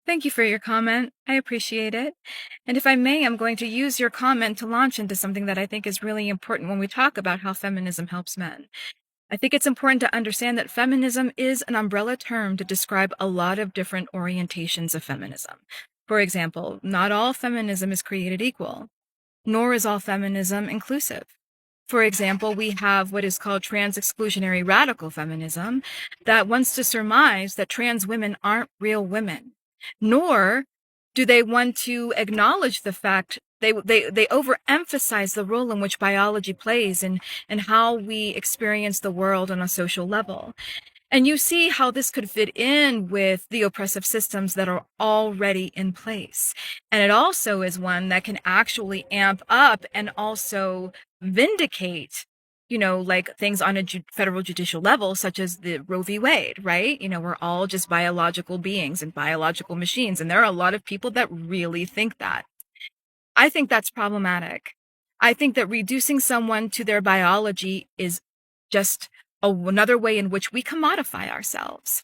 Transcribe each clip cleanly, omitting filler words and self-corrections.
Thank you for your comment. I appreciate it. And if I may, I'm going to use your comment to launch into something that I think is really important when we talk about how feminism helps men. I think it's important to understand that feminism is an umbrella term to describe a lot of different orientations of feminism. For example, not all feminism is created equal, nor is all feminism inclusive. For example, we have what is called trans-exclusionary radical feminism that wants to surmise that trans women aren't real women, nor do they want to acknowledge the fact they overemphasize the role in which biology plays and how we experience the world on a social level. And you see how this could fit in with the oppressive systems that are already in place. And it also is one that can actually amp up and also vindicate, like things on a federal judicial level, such as the Roe v. Wade, right? We're all just biological beings and biological machines. And there are a lot of people that really think that. I think that's problematic. I think that reducing someone to their biology is just another way in which we commodify ourselves.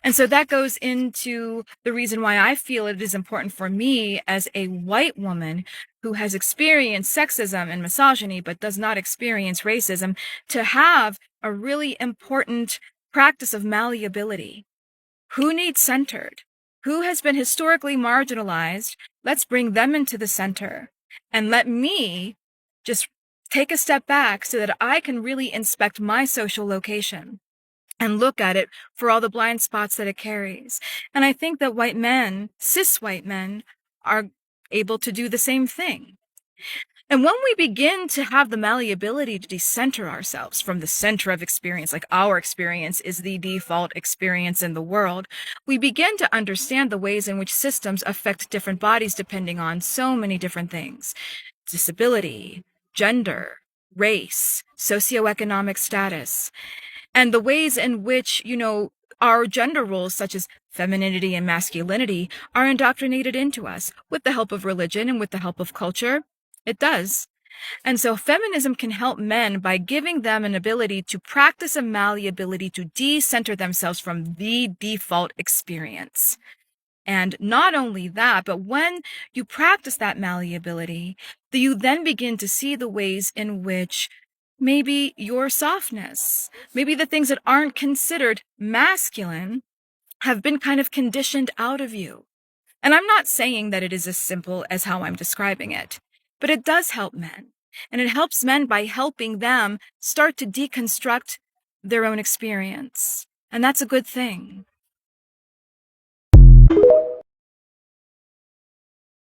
And so that goes into the reason why I feel it is important for me as a white woman who has experienced sexism and misogyny, but does not experience racism, to have a really important practice of malleability. Who needs centered? Who has been historically marginalized? Let's bring them into the center. And let me just take a step back so that I can really inspect my social location and look at it for all the blind spots that it carries. And I think that white men, cis white men, are able to do the same thing. And when we begin to have the malleability to decenter ourselves from the center of experience, like our experience is the default experience in the world, we begin to understand the ways in which systems affect different bodies depending on so many different things: disability, gender, race, socioeconomic status, and the ways in which, our gender roles such as femininity and masculinity are indoctrinated into us with the help of religion and with the help of culture. It does. And so feminism can help men by giving them an ability to practice a malleability to decenter themselves from the default experience. And not only that, but when you practice that malleability, you then begin to see the ways in which maybe your softness, maybe the things that aren't considered masculine, have been kind of conditioned out of you. And I'm not saying that it is as simple as how I'm describing it, but it does help men. And it helps men by helping them start to deconstruct their own experience. And that's a good thing.